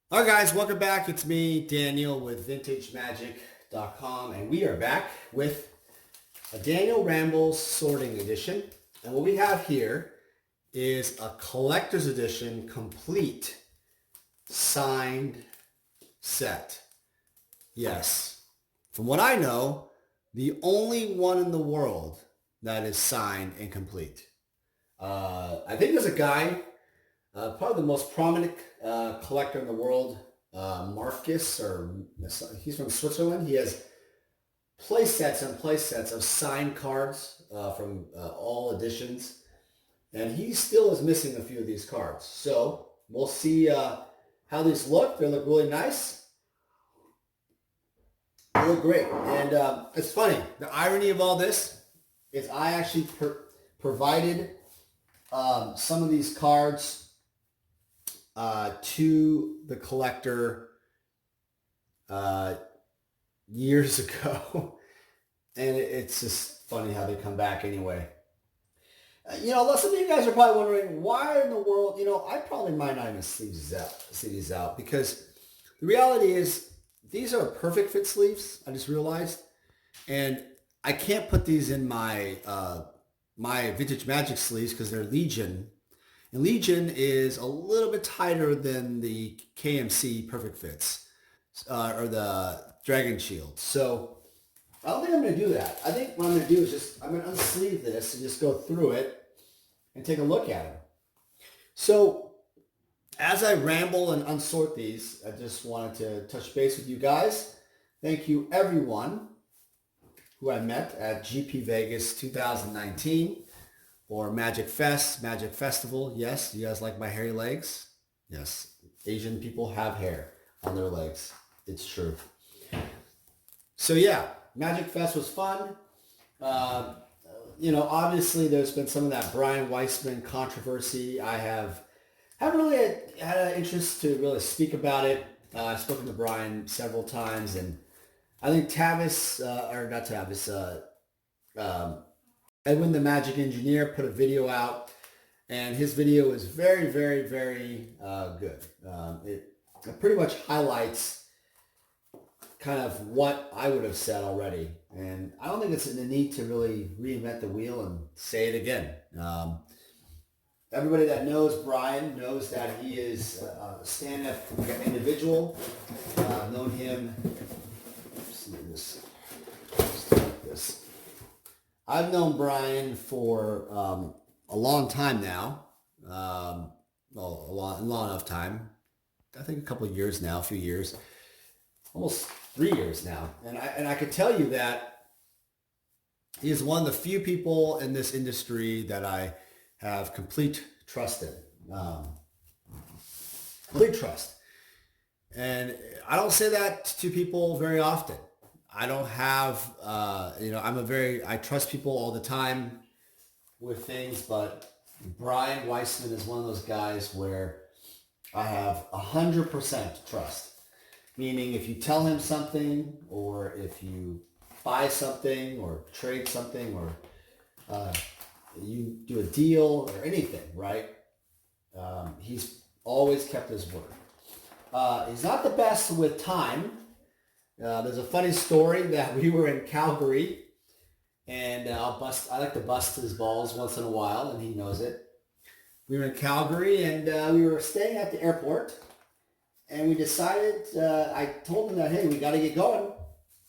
All right, guys, welcome back. It's me, Daniel, with VintageMagic.com, and we are back with a Daniel Rambles sorting edition. And what we have here is a collector's edition complete signed set. Yes. From what I know, the only one in the world that is signed and complete. I think there's a guy, probably the most prominent collector in the world, Marcus, or he's from Switzerland. He has play sets and play sets of signed cards from all editions, and he still is missing a few of these cards. So we'll see how these look. They look really nice. They look great, and it's funny. The irony of all this is I actually provided some of these cards to the collector years ago. And it's just funny how they come back anyway. Some of you guys are probably wondering why in the world, I probably might not even see these out because the reality is these are perfect fit sleeves. I just realized, and I can't put these in my my Vintage Magic sleeves because they're Legion. And Legion is a little bit tighter than the KMC Perfect Fits or the Dragon Shield. So I don't think I'm going to do that. I think what I'm going to do is I'm going to unsleeve this and just go through it and take a look at it. So as I ramble and unsort these, I just wanted to touch base with you guys. Thank you everyone who I met at GP Vegas 2019. Or Magic Fest, Magic Festival. Yes, you guys like my hairy legs? Yes, Asian people have hair on their legs. It's true. So yeah, Magic Fest was fun. Obviously there's been some of that Brian Weissman controversy. I haven't really had an interest to really speak about it. I've spoken to Brian several times, and I think Edwin the Magic Engineer put a video out, and his video is very, very, very good. It pretty much highlights kind of what I would have said already, and I don't think it's in the need to really reinvent the wheel and say it again. Everybody that knows Brian knows that he is a stand-up individual. I've known him. I've known Brian for a long time now. A long enough time. I think a couple of years now, a few years, almost 3 years now. And I could tell you that he is one of the few people in this industry that I have complete trust in. Complete trust. And I don't say that to people very often. I don't have, I trust people all the time with things, but Brian Weissman is one of those guys where I have 100% trust. Meaning if you tell him something, or if you buy something or trade something, or you do a deal or anything, right? He's always kept his word. He's not the best with time. There's a funny story that we were in Calgary, and I like to bust his balls once in a while, and he knows it. We were in Calgary, and we were staying at the airport, and we decided, I told him that, hey, we got to get going.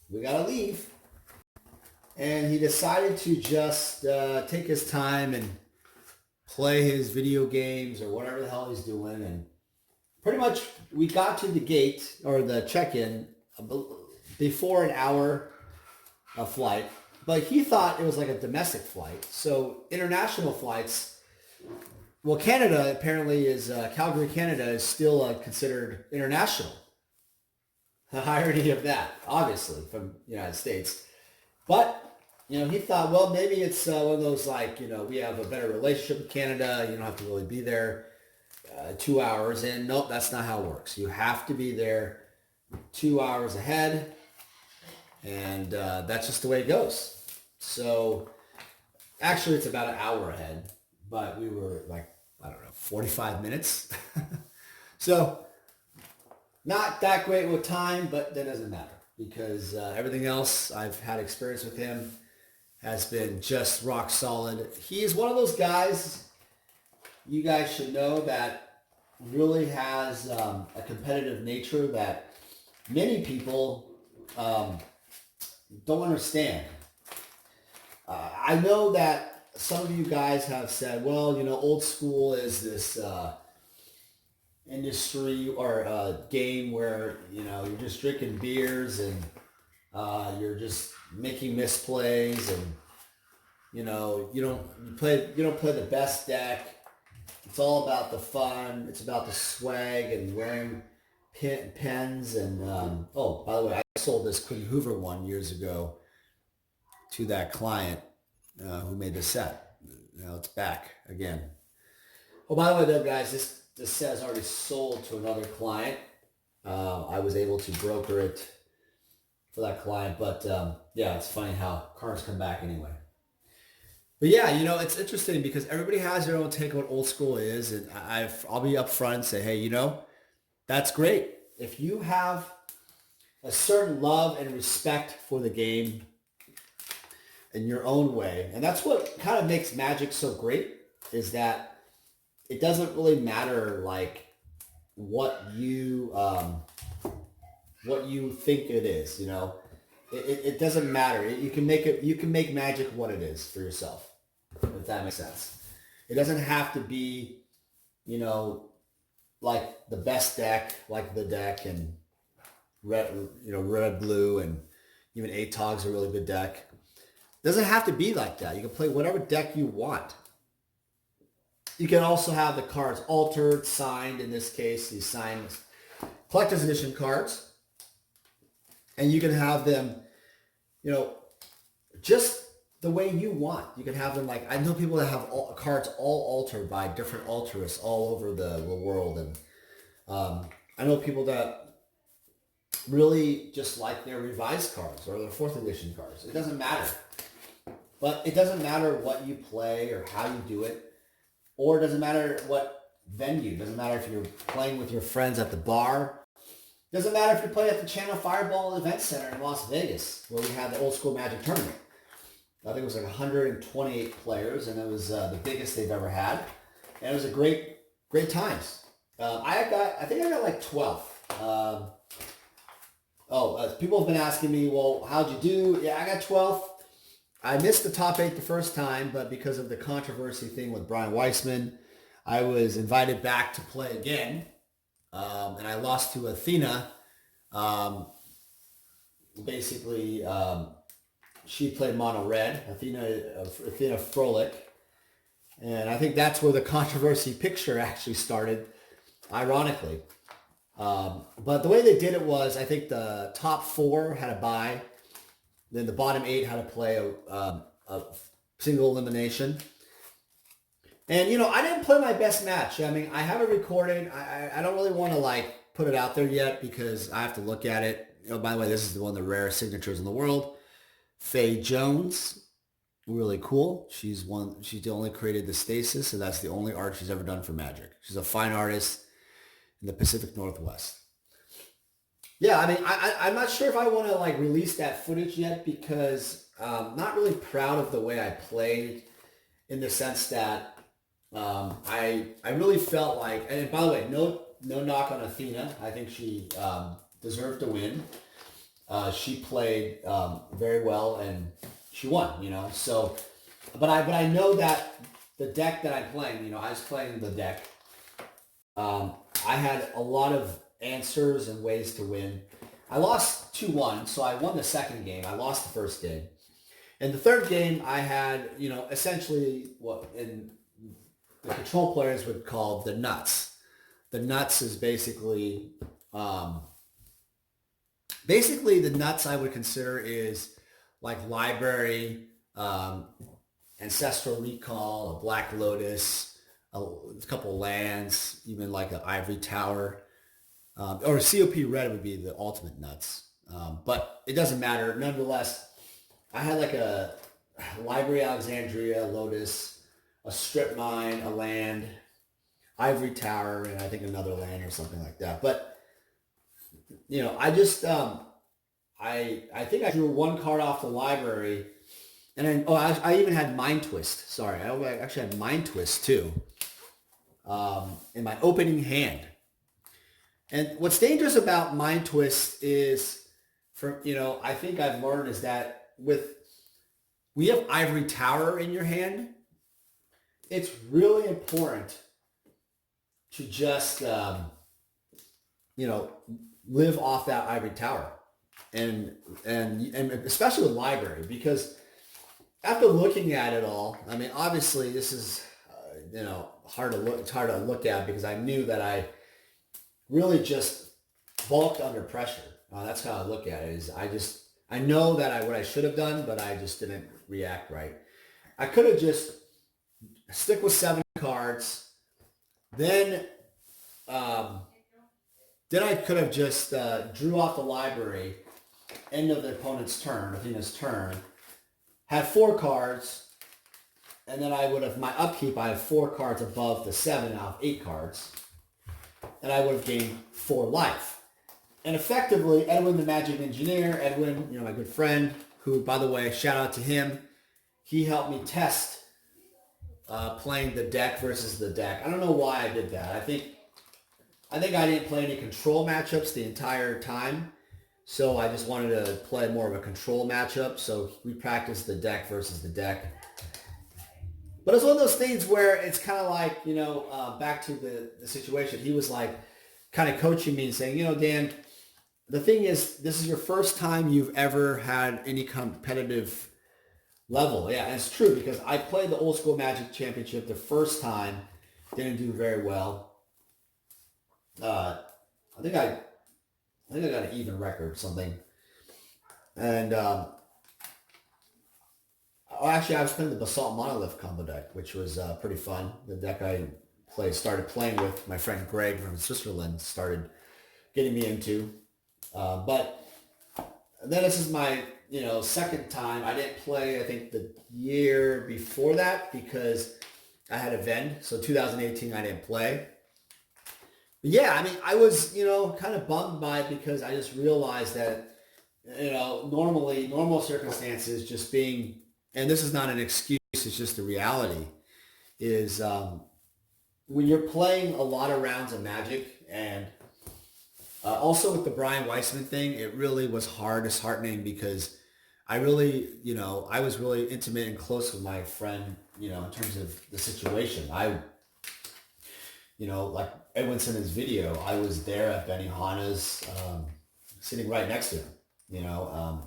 We got to leave. And he decided to just take his time and play his video games or whatever the hell he's doing. And pretty much we got to the gate, or the check-in, before an hour of flight, but he thought it was like a domestic flight. So international flights, well, Canada apparently is, Calgary, Canada is still considered international. The irony of that, obviously, from the United States. But, he thought, well, maybe it's one of those we have a better relationship with Canada. You don't have to really be there 2 hours in. Nope, that's not how it works. You have to be there 2 hours ahead, and that's just the way it goes. So actually it's about an hour ahead, but we were 45 minutes. So Not that great with time, but that doesn't matter because everything else I've had experience with him has been just rock solid. He is one of those guys you guys should know that really has a competitive nature that many people don't understand. I know that some of you guys have said, well, old school is this industry or game where, you're just drinking beers and you're just making misplays and, you don't play the best deck. It's all about the fun. It's about the swag and wearing pens. And, oh, by the way, I sold this Quinn Hoover one years ago to that client who made the set. Now it's back again. Oh, by the way, though, guys, this set is already sold to another client. I was able to broker it for that client. But, yeah, it's funny how cards come back anyway. But yeah, it's interesting because everybody has their own take on what old school is. And I'll be upfront and say, hey, that's great. If you have a certain love and respect for the game in your own way, and that's what kind of makes Magic so great, is that it doesn't really matter like what you think it is, It doesn't matter. You can make Magic what it is for yourself, if that makes sense. It doesn't have to be, like the best deck, like the deck and red, red, blue, and even ATOG's a really good deck. It doesn't have to be like that. You can play whatever deck you want. You can also have the cards altered, signed. In this case, these signed collector's edition cards. And you can have them, just the way you want. You can have them like, I know people that have cards all altered by different altarists all over the world. And I know people that really just like their revised cards or their 4th edition cards. It doesn't matter. But it doesn't matter what you play or how you do it. Or it doesn't matter what venue. It doesn't matter if you're playing with your friends at the bar. It doesn't matter if you play at the Channel Fireball Event Center in Las Vegas, where we had the Old School Magic Tournament. I think it was like 128 players, and it was the biggest they've ever had. And it was a great times. I think I got like 12th. People have been asking me, well, how'd you do? Yeah, I got 12th. I missed the top 8 the first time, but because of the controversy thing with Brian Weissman, I was invited back to play again. And I lost to Athena. She played mono red, Athena Froelich. And I think that's where the controversy picture actually started, ironically. But the way they did it was, I think the top 4 had a bye. Then the bottom 8 had to play a single elimination. And, I didn't play my best match. I mean, I have it recorded. I don't really want to, put it out there yet because I have to look at it. By the way, this is one of the rarest signatures in the world. Faye Jones, really cool. She only created the Stasis, and that's the only art she's ever done for Magic. She's a fine artist in the Pacific Northwest. Yeah, I mean, I'm not sure if I want to, release that footage yet because I'm not really proud of the way I played in the sense that I really felt like, and by the way, no knock on Athena. I think she deserved to win. She played very well and she won, So, but I know that the deck that I'm playing, I was playing the deck. I had a lot of answers and ways to win. I lost 2-1, so I won the second game. I lost the first game. And the third game, I had, essentially what in the control players would call the nuts. The nuts is basically the nuts I would consider is like Library, Ancestral Recall, a Black Lotus, a couple lands, even like an Ivory Tower, or COP Red would be the ultimate nuts. But it doesn't matter. Nonetheless, I had like a Library Alexandria, Lotus, a Strip Mine, a land, Ivory Tower, and I think another land or something like that. But I just I think I drew one card off the library, and then I even had Mind Twist. Sorry, I actually had Mind Twist too in my opening hand. And what's dangerous about Mind Twist is, I think I've learned is that we have Ivory Tower in your hand, it's really important to just, live off that Ivory Tower. And especially with library, because after looking at it all, I mean, obviously this is, hard to look. It's hard to look at because I knew that I really just balked under pressure. That's how I look at it. Is I know that what I should have done, but I just didn't react right. I could have just stick with 7 cards, then I could have just drew off the library, end of the opponent's turn, Athena's turn, had 4 cards, and then I would have, my upkeep, I have 4 cards above the 7 out of 8 cards, and I would have gained 4 life. And effectively, Edwin the Magic Engineer, Edwin, my good friend, who, by the way, shout out to him, he helped me test playing the deck versus the deck. I don't know why I did that. I think I didn't play any control matchups the entire time. So I just wanted to play more of a control matchup. So we practiced the deck versus the deck. But it's one of those things where it's kind of like, back to the situation. He was like kind of coaching me and saying, Dan, the thing is, this is your first time you've ever had any competitive level. Yeah, and it's true because I played the Old School Magic Championship the first time. Didn't do very well. I think I got an even record or something. And actually, I was playing the Basalt Monolith combo deck, which was pretty fun. The deck I started playing with my friend Greg from Switzerland, started getting me into. But then this is my second time. I didn't play, I think, the year before that because I had a Vend. So 2018, I didn't play. But yeah, I mean, I was, kind of bummed by it because I just realized that, normal circumstances just being, and this is not an excuse, it's just the reality, is when you're playing a lot of rounds of Magic, and also with the Brian Weissman thing, it really was disheartening because I really, I was really intimate and close with my friend, in terms of the situation. Like Edwin sent his video, I was there at Benihana's, sitting right next to him,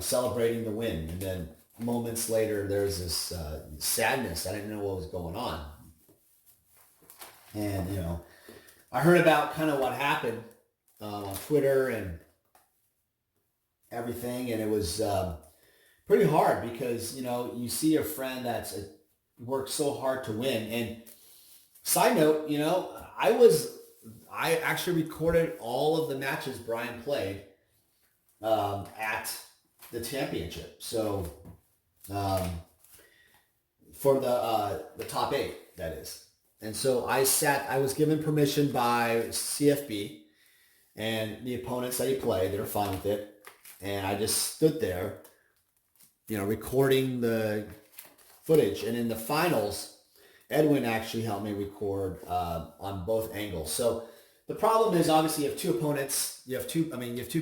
celebrating the win. And then moments later, there's this sadness. I didn't know what was going on. And, I heard about kind of what happened on Twitter and everything. And it was pretty hard because, you see a friend that's worked so hard to win. And side note, I actually recorded all of the matches Brian played at the championship. So for the top 8, that is. And so I was given permission by CFB and the opponents that he played, they were fine with it. And I just stood there, recording the footage. And in the finals, Edwin actually helped me record on both angles. So the problem is obviously you have 2 opponents, you have 2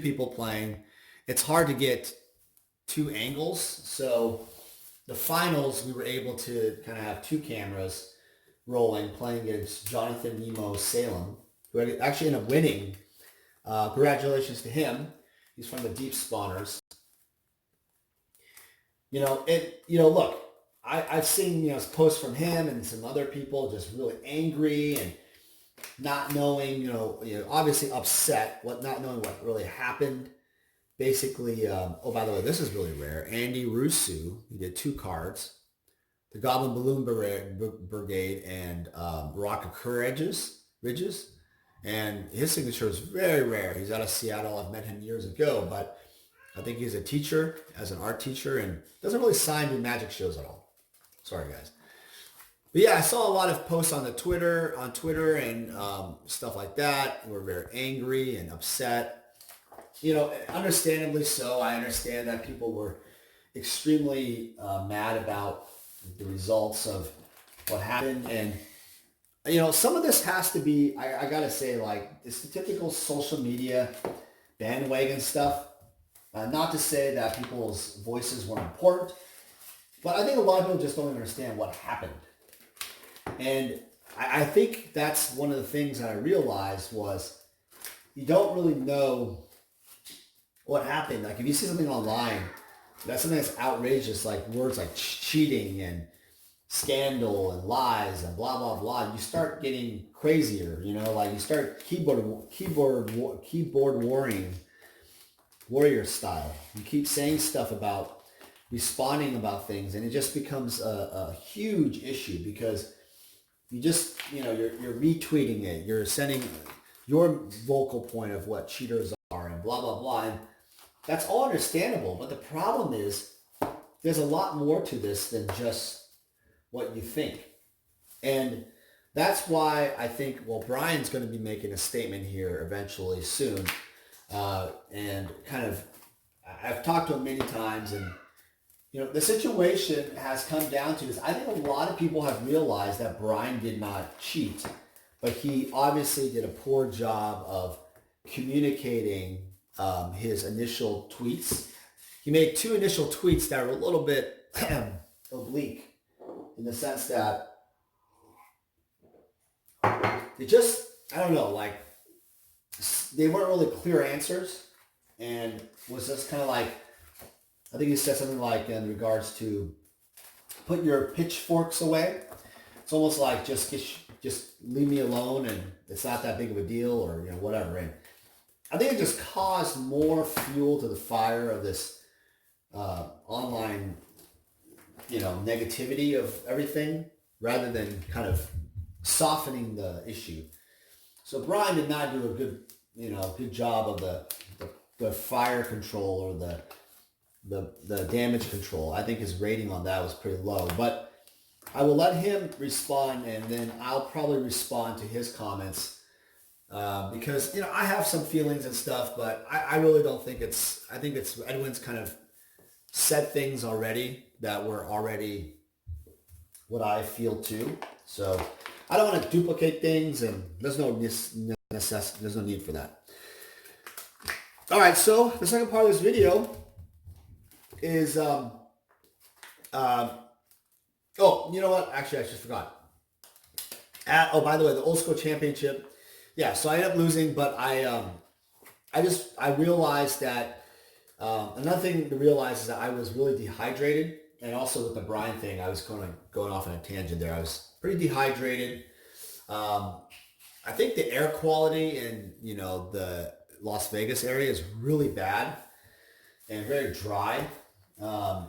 people playing. It's hard to get 2 angles. So the finals, we were able to kind of have 2 cameras rolling, playing against Jonathan Nemo Salem, who actually ended up winning. Congratulations to him. He's from the Deep Spawners. Look, I've seen, posts from him and some other people just really angry and not knowing, obviously upset, not knowing what really happened. Basically, by the way, this is really rare. Andy Rusu, he did 2 cards. The Goblin Balloon Brigade and Rockacur Ridges. And his signature is very rare. He's out of Seattle. I've met him years ago, but I think he's a teacher, as an art teacher, and doesn't really sign to Magic shows at all. Sorry, guys. But yeah, I saw a lot of posts on Twitter and stuff like that. We're very angry and upset. Understandably so. I understand that people were extremely mad about the results of what happened. And, some of this has to be, I gotta say, like, it's the typical social media bandwagon stuff. Not to say that people's voices weren't important, but I think a lot of people just don't understand what happened. And I think that's one of the things that I realized was you don't really know what happened. Like if you see something online, that's something that's outrageous, like words like cheating and scandal and lies and blah, blah, blah. You start getting crazier, like you start keyboard warrior style. You keep saying stuff about responding about things, and it just becomes a huge issue because you just, you're retweeting it. You're sending your vocal point of what cheaters are and blah, blah, blah. And that's all understandable. But the problem is there's a lot more to this than just what you think. And that's why I think, Brian's going to be making a statement here eventually soon. And kind of, I've talked to him many times, and the situation has come down to is I think a lot of people have realized that Brian did not cheat, but he obviously did a poor job of communicating his initial tweets. He made 2 initial tweets that were a little bit oblique in the sense that they just, I don't know, like they weren't really clear answers, and was just kind of like, I think he said something like in regards to put your pitchforks away. It's almost like just leave me alone and it's not that big of a deal, or whatever. And I think it just caused more fuel to the fire of this online negativity of everything rather than kind of softening the issue. So Brian did not do a good job of the fire control or the damage control. I think his rating on that was pretty low, but I will let him respond, and then I'll probably respond to his comments because I have some feelings and stuff, but I really don't think I think it's Edwin's kind of said things already that were already what I feel too. So I don't want to duplicate things, and there's no need for that. All right, so the second part of this video is, oh, you know what? Actually, I just forgot. By the way, the old school championship. Yeah, so I ended up losing, but I realized that, another thing to realize is that I was really dehydrated. And also with the Brian thing, I was going off on a tangent there. I was pretty dehydrated. I think the air quality in, the Las Vegas area is really bad and very dry. I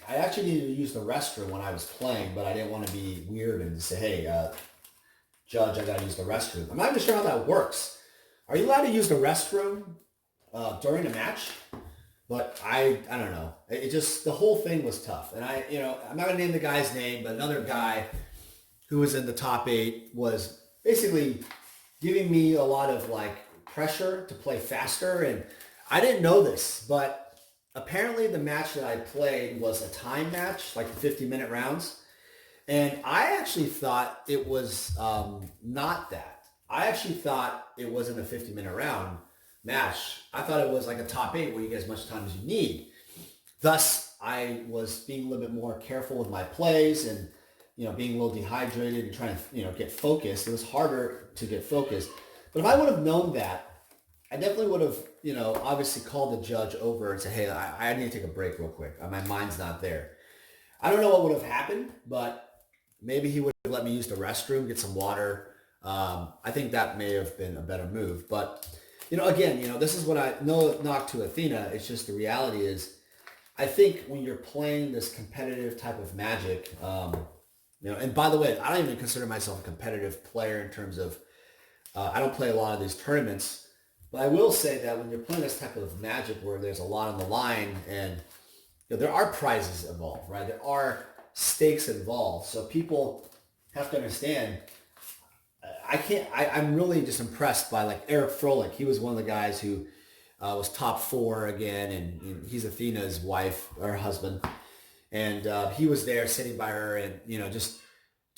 actually needed to use the restroom when I was playing, but I didn't want to be weird and say, hey, Judge, I got to use the restroom. I'm not even sure how that works. Are you allowed to use the restroom during a match? But I don't know. It just, the whole thing was tough. And I'm not going to name the guy's name, but another guy who was in the top 8 was basically giving me a lot of pressure to play faster. And I didn't know this, but apparently the match that I played was a time match, like the 50-minute rounds. And I actually thought it was not that. I actually thought it wasn't a 50-minute round match. I thought it was like a top 8 where you get as much time as you need. Thus, I was being a little bit more careful with my plays and, being a little dehydrated and trying to, get focused. It was harder to get focused. But if I would have known that, I definitely would have, obviously called the judge over and said, hey, I need to take a break real quick. My mind's not there. I don't know what would have happened, but maybe he would have let me use the restroom, get some water. I think that may have been a better move. But, again, this is what no knock to Athena. It's just the reality is, I think when you're playing this competitive type of Magic, and by the way, I don't even consider myself a competitive player in terms of, I don't play a lot of these tournaments, but I will say that when you're playing this type of Magic where there's a lot on the line and there are prizes involved, right? There are stakes involved. So people have to understand. I'm really just impressed by like Eric Froelich. He was one of the guys who was top 4 again, and he's Athena's wife or husband. And he was there sitting by her, and just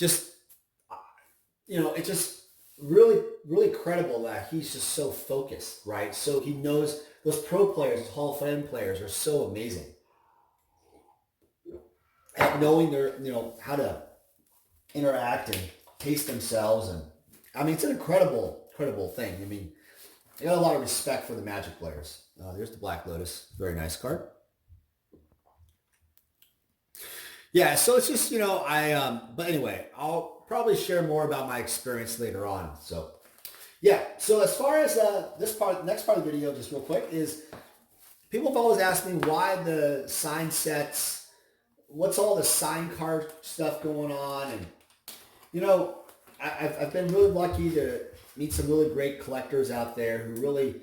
it's just really, really credible that he's just so focused, right? So he knows those pro players, Hall of Fame players, are so amazing at knowing their, how to interact and pace themselves. And I mean, it's an incredible thing. I mean, I got a lot of respect for the Magic players. There's the Black Lotus, very nice card. Yeah, so it's just, but anyway, I'll probably share more about my experience later on. So yeah, so as far as next part of the video, just real quick, is people have always asked me why the sign sets, what's all the sign card stuff going on. And, I've been really lucky to meet some really great collectors out there who really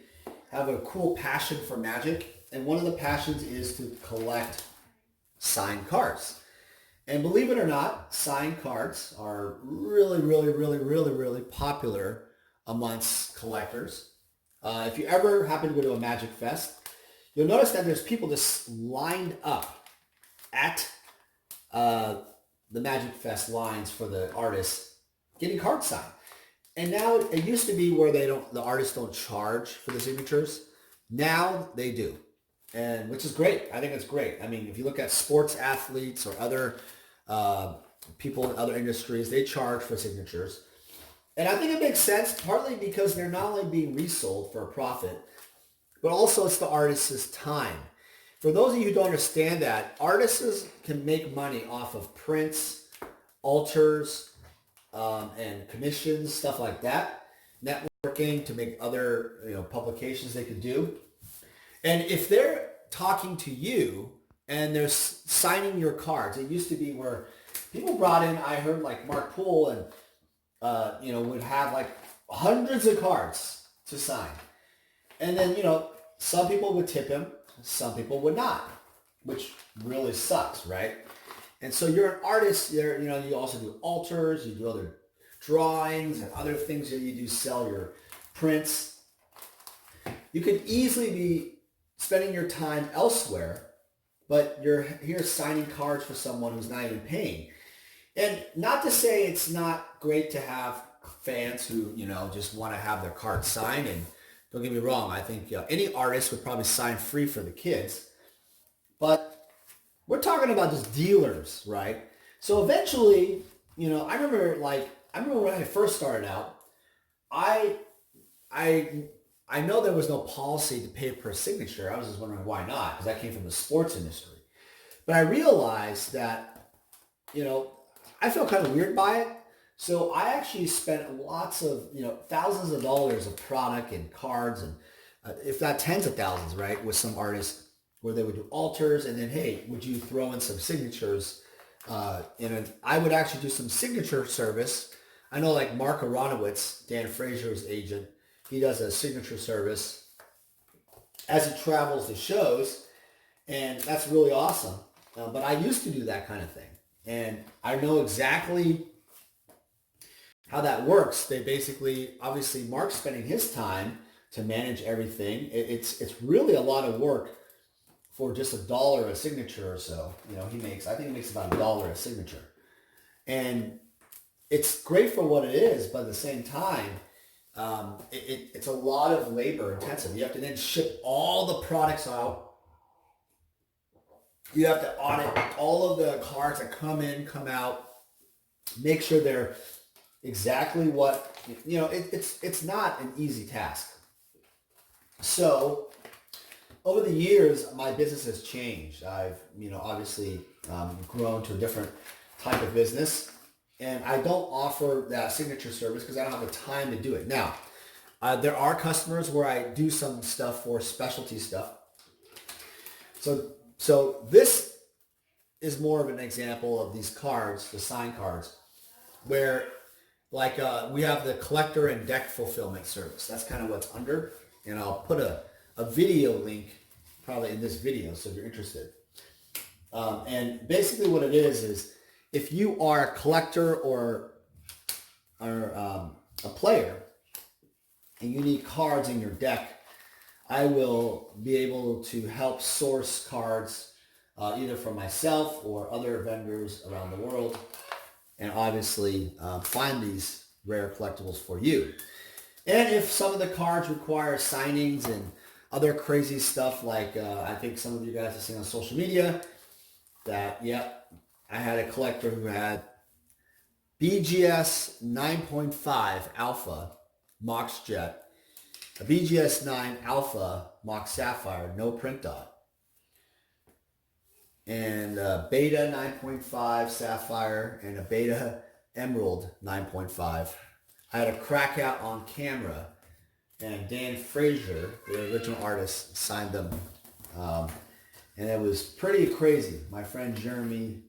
have a cool passion for Magic. And one of the passions is to collect signed cards. And believe it or not, signed cards are really, really, really, really, really popular amongst collectors. If you ever happen to go to a Magic Fest, you'll notice that there's people just lined up at the Magic Fest lines for the artists getting cards signed. And now it used to be where the artists don't charge for the signatures. Now they do, and which is great. I think it's great. I mean, if you look at sports athletes or other people in other industries, they charge for signatures. And I think it makes sense, partly because they're not only being resold for a profit, but also it's the artist's time. For those of you who don't understand that, artists can make money off of prints, alters, and commissions, stuff like that, networking to make other publications they could do. And if they're talking to you and they're signing your cards, it used to be where people brought in, I heard like Mark Poole and would have like hundreds of cards to sign. And then, some people would tip him, some people would not, which really sucks, right? And so you're an artist there, you also do alters, you do other drawings and other things that you do, sell your prints. You could easily be spending your time elsewhere, but you're here signing cards for someone who's not even paying. And not to say it's not great to have fans who, just want to have their cards signed. And don't get me wrong, I think any artist would probably sign free for the kids. But we're talking about just dealers, right? So eventually, I remember when I first started out, I know there was no policy to pay per signature. I was just wondering why not, because I came from the sports industry. But I realized that, I felt kind of weird by it. So I actually spent lots of, thousands of dollars of product and cards and if not tens of thousands, right, with some artists where they would do alters and then, hey, would you throw in some signatures? I would actually do some signature service. I know like Mark Aronowitz, Dan Frazier's agent, he does a signature service as he travels to shows, and that's really awesome. But I used to do that kind of thing, and I know exactly how that works. They basically, obviously, Mark's spending his time to manage everything. It's really a lot of work for just $1 a signature or so. I think he makes about $1 a signature, and it's great for what it is. But at the same time, it's a lot of labor intensive. You have to then ship all the products out. You have to audit all of the cards that come in, come out, make sure they're exactly what, it's not an easy task. So over the years, my business has changed. I've, obviously grown to a different type of business. And I don't offer that signature service because I don't have the time to do it. Now, there are customers where I do some stuff for specialty stuff. So this is more of an example of these cards, the signed cards, where like we have the collector and deck fulfillment service. That's kind of what's under. And I'll put a video link probably in this video so if you're interested. And basically what it is if you are a collector or a player and you need cards in your deck, I will be able to help source cards either from myself or other vendors around the world, and obviously find these rare collectibles for you. And if some of the cards require signings and other crazy stuff, like I think some of you guys have seen on social media that, yep, I had a collector who had BGS 9.5 Alpha Mox Jet, a BGS 9 Alpha Mox Sapphire, no print dot, and a Beta 9.5 Sapphire and a Beta Emerald 9.5. I had a crack out on camera, and Dan Frazier, the original artist, signed them. And it was pretty crazy. My friend Jeremy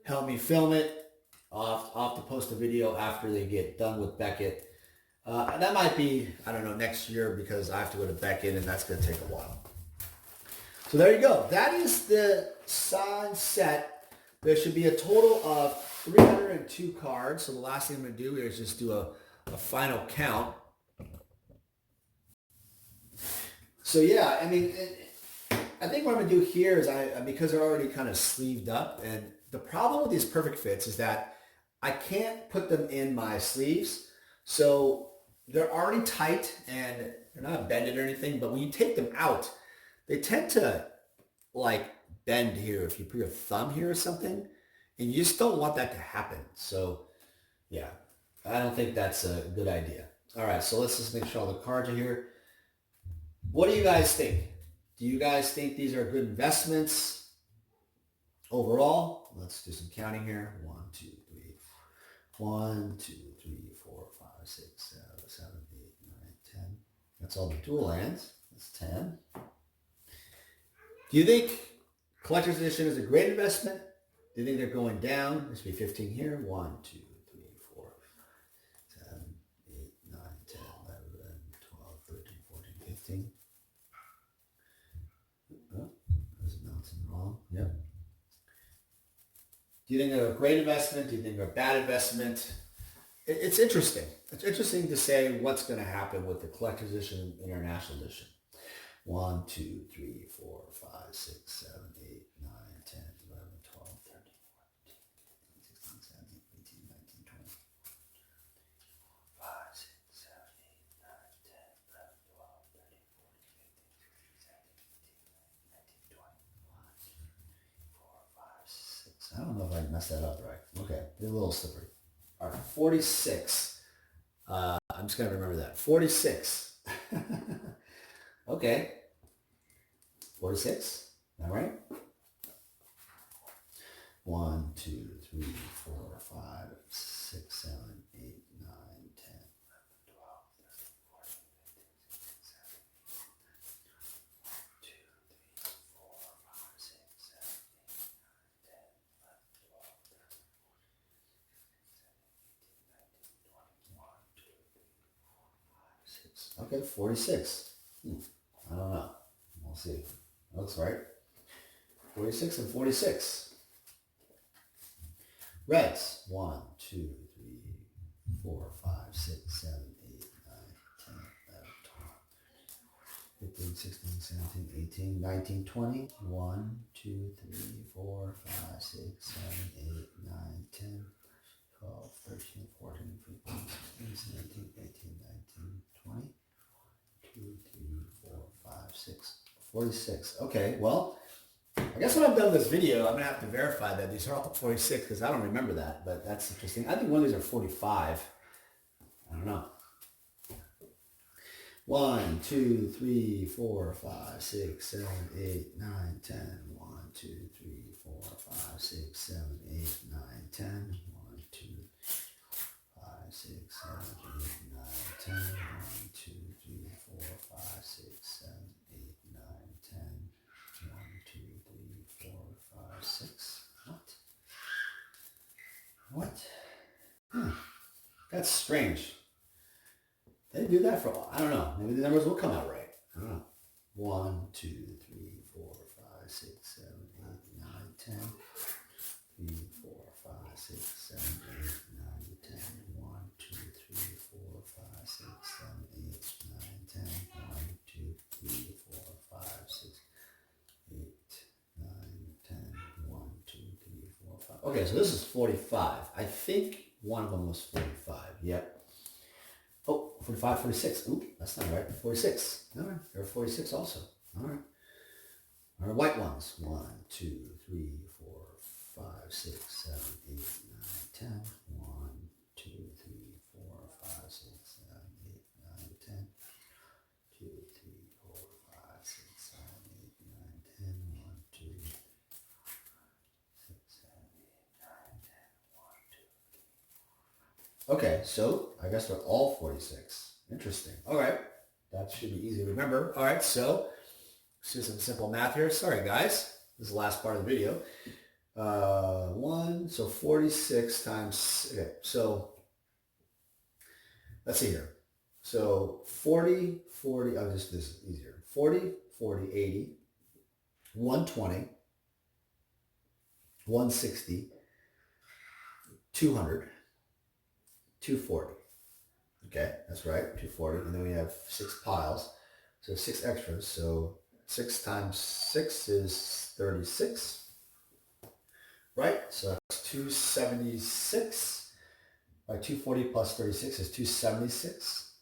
helped me film it. I'll have to post a video after they get done with Beckett. And that might be, I don't know, next year, because I have to go to Beckett and that's going to take a while. So there you go. That is the signed set. There should be a total of 302 cards. So the last thing I'm going to do here is just do a final count. So yeah, I mean, I think what I'm going to do here is because they're already kind of sleeved up, and the problem with these perfect fits is that I can't put them in my sleeves. So they're already tight and they're not bended or anything, but when you take them out, they tend to like bend here if you put your thumb here or something, and you just don't want that to happen. So yeah, I don't think that's a good idea. All right, so let's just make sure all the cards are here. What do you guys think? Do you guys think these are good investments overall? Let's do some counting here. 1, 2, 3, 1, 2, 3, 4, 5, 6, 7, 8, 9, 10. That's all the dual lands. That's 10. Do you think collector's edition is a great investment? Do you think they're going down? There should be 15 here. 1, 2, 3, 4, 7, 8, 9, 10, 11, 12, 13, 14, 15. Oh, there's a mountain wrong. Yep. Do you think they're a great investment? Do you think they're a bad investment? It's interesting. It's interesting to say what's going to happen with the collector's edition and international edition. 1, 2, 3, 4, 5, 6, 7, 8, 9, 10, 11, 12, 13, 14, 15, 16, 17, 18, 19, 20. 5, 6, 7, 8, 9, 10, 11, 12, 13, 14, 15, 16, 17, 18, 19, 20. 1, 2, 3, 4, 5, 6. I don't know if I messed that up right. Okay, it's a little slippery. All right, 46. I'm just going to remember that. 46. Okay. 46. Is that right? 1, 2, 3, 4, 5, 6, 7, 8, 9, 10, 11, 12, 13, 14, 15, 16, 17, 18, 19, 20. 1, 2, 3, 4, 5, 6, 7, 8, 9, 10, 11, 12, 13, 14, 15, 16, 17, 18, 19, 20. 1, 2, 3, 4, 5, 6. Okay, 46. I don't know. We'll see. That looks right. 46 and 46. Reds. 1, 2, 3, 4, 5, 6, 7, 8, 9, 10, 11, 12, 15, 16, 17, 18, 19, 20. 1, 2, 3, 4, 5, 6, 7, 8, 9, 10, 12, 13, 14, 15, 16, 17, 18, 19, 20. 2, 3, 4, 5, 6, 46. Okay, well, I guess when I'm done with this video, I'm going to have to verify that these are all 46 because I don't remember that, but that's interesting. I think one of these are 45. I don't know. 1, 2, 3, 4, 5, 6, 7, 8, 9, 10. 1, 2, 3, 4, 5, 6, 7, 8, 9, 10. 1, 2, 5, 6, 7, 8, 9, 10. 1, 2, 3, 4, 5, 6, 7, 8, 9, 10. 1, 2, 3, 4, 5, 6. What? That's strange. They do that for a while. I don't know. Maybe the numbers will come out right. I don't know. 1, 2, 3, 4, 5, 6, 7, 8, 9, 10. 3, 4, 5, 6, Okay, so this is 45. I think one of them was 45. Yep. Oh, 45, 46. Ooh, that's not right. 46. All right. There are 46 also. All right. All right, white ones. 1, 2, 3, 4, 5, 6, 7, 8, 9, 10. 1, 2, 3, 4, 5, 6, 7, 8, 9, 10. 2, 3, 4, 5, 6, 7, 8, 9, 10. 1, 2, 6, 7, 8, 9, 10. 1, 2. Okay, so I guess they're all 46. Interesting. All right. That should be easy to remember. All right, so let's do some simple math here. Sorry, guys. This is the last part of the video. 46 times, okay, so let's see here. So 40, this is easier. 40, 40, 80, 120, 160, 200, 240. Okay, that's right, 240. And then we have 6 piles. So 6 extras. So 6 times 6 is 36. Right? So that's 276. By 240 plus 36 is 276.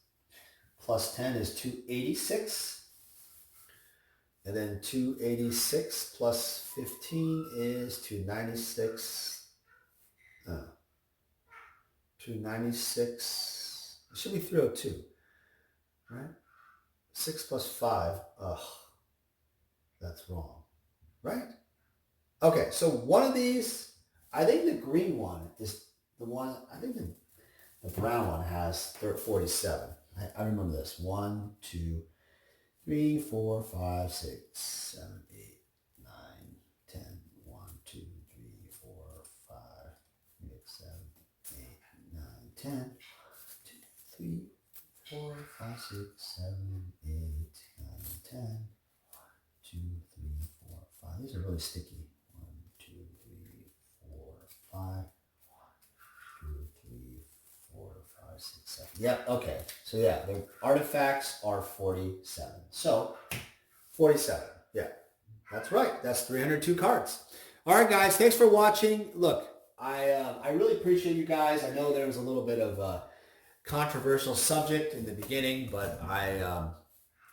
Plus 10 is 286. And then 286 plus 15 is 296. 296. It should be 302. Right? 6 plus 5. Ugh. That's wrong. Right? Okay, so one of these, I think the green one is the one, I think the brown one has 47. I remember this. 1, 2, 3, 4, 5, 6, 7, 8, 9, 10. 1, 2, 3, 4, 5, 6, 7, 8, 9, 10. 2, 3, 4, 5, 6, 7, 8, 9, 10. 2, 3, 4, 5. These are really sticky. 5, 2, 3, 4, 5, 6, 7. Yep, okay. So yeah, the artifacts are 47. So 47. Yeah, that's right. That's 302 cards. All right, guys. Thanks for watching. Look, I really appreciate you guys. I know there was a little bit of a controversial subject in the beginning, but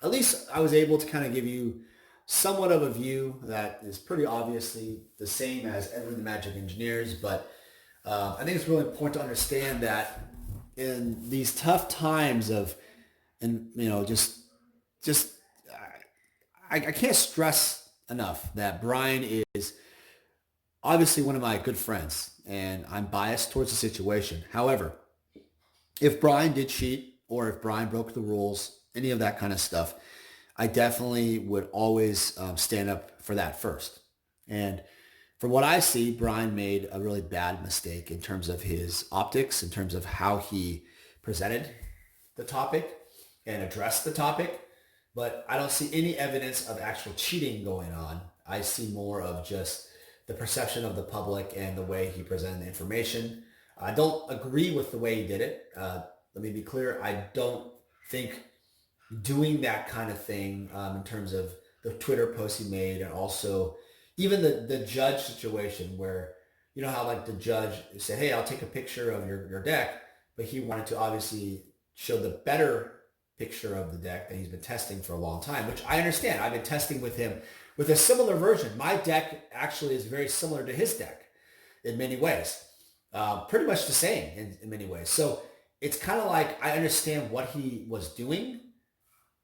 at least I was able to kind of give you somewhat of a view that is pretty obviously the same as Edwin the Magic Engineers, but I think it's really important to understand that in these tough times I can't stress enough that Brian is obviously one of my good friends, and I'm biased towards the situation. However, if Brian did cheat or if Brian broke the rules, any of that kind of stuff, I definitely would always stand up for that first. And from what I see, Brian made a really bad mistake in terms of his optics, in terms of how he presented the topic and addressed the topic. But I don't see any evidence of actual cheating going on. I see more of just the perception of the public and the way he presented the information. I don't agree with the way he did it. Let me be clear. I don't think doing that kind of thing in terms of the Twitter post he made, and also even the judge situation where, you know how like the judge said, hey, I'll take a picture of your deck, but he wanted to obviously show the better picture of the deck that he's been testing for a long time, which I understand. I've been testing with him with a similar version. My deck actually is very similar to his deck in many ways. Pretty much the same in many ways. So it's kind of like I understand what he was doing.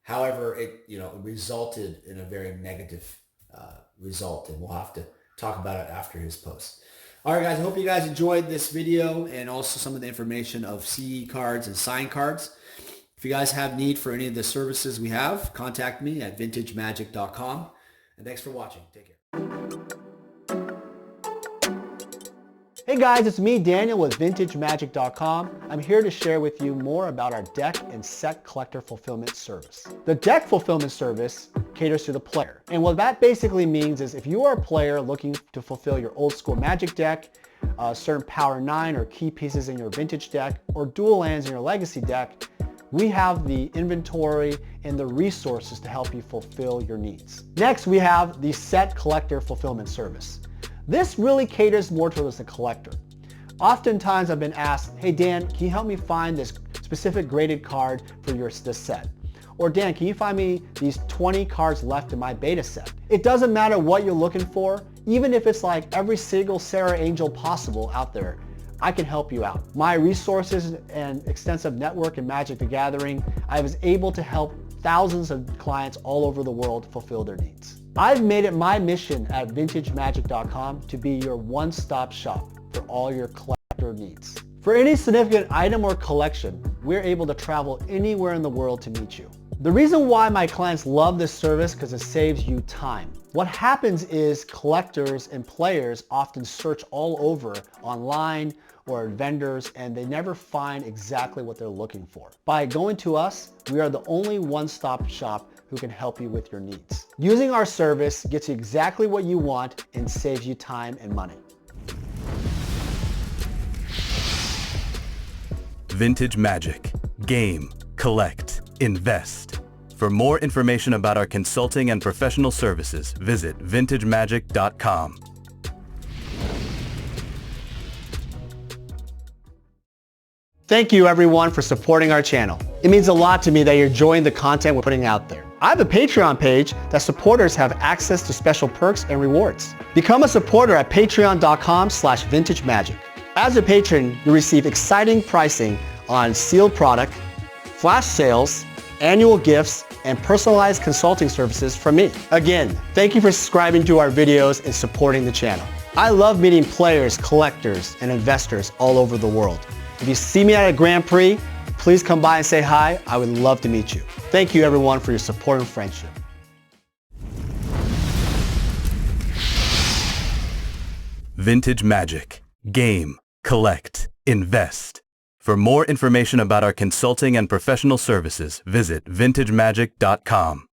However, it resulted in a very negative result, and we'll have to talk about it after his post. All right, guys, I hope you guys enjoyed this video and also some of the information of CE cards and sign cards. If you guys have need for any of the services we have, contact me at vintagemagic.com. And thanks for watching. Take care. Hey guys, it's me, Daniel, with VintageMagic.com. I'm here to share with you more about our deck and set collector fulfillment service. The deck fulfillment service caters to the player. And what that basically means is if you are a player looking to fulfill your old school Magic deck, certain Power 9 or key pieces in your Vintage deck, or dual lands in your Legacy deck, we have the inventory and the resources to help you fulfill your needs. Next, we have the set collector fulfillment service. This really caters more towards the collector. Oftentimes I've been asked, hey Dan, can you help me find this specific graded card for this set? Or Dan, can you find me these 20 cards left in my beta set? It doesn't matter what you're looking for, even if it's like every single Sarah Angel possible out there, I can help you out. My resources and extensive network in Magic the Gathering, I was able to help thousands of clients all over the world fulfill their needs. I've made it my mission at vintagemagic.com to be your one-stop shop for all your collector needs. For any significant item or collection, we're able to travel anywhere in the world to meet you. The reason why my clients love this service because it saves you time. What happens is collectors and players often search all over online or vendors and they never find exactly what they're looking for. By going to us, we are the only one-stop shop who can help you with your needs. Using our service gets you exactly what you want and saves you time and money. Vintage Magic. Game, collect, invest. For more information about our consulting and professional services, visit vintagemagic.com. Thank you everyone for supporting our channel. It means a lot to me that you're enjoying the content we're putting out there. I have a Patreon page that supporters have access to special perks and rewards. Become a supporter at patreon.com/vintagemagic. As a patron, you receive exciting pricing on sealed product, flash sales, annual gifts, and personalized consulting services from me. Again, thank you for subscribing to our videos and supporting the channel. I love meeting players, collectors, and investors all over the world. If you see me at a Grand Prix, please come by and say hi. I would love to meet you. Thank you everyone for your support and friendship. Vintage Magic. Game, collect, invest. For more information about our consulting and professional services, visit vintagemagic.com.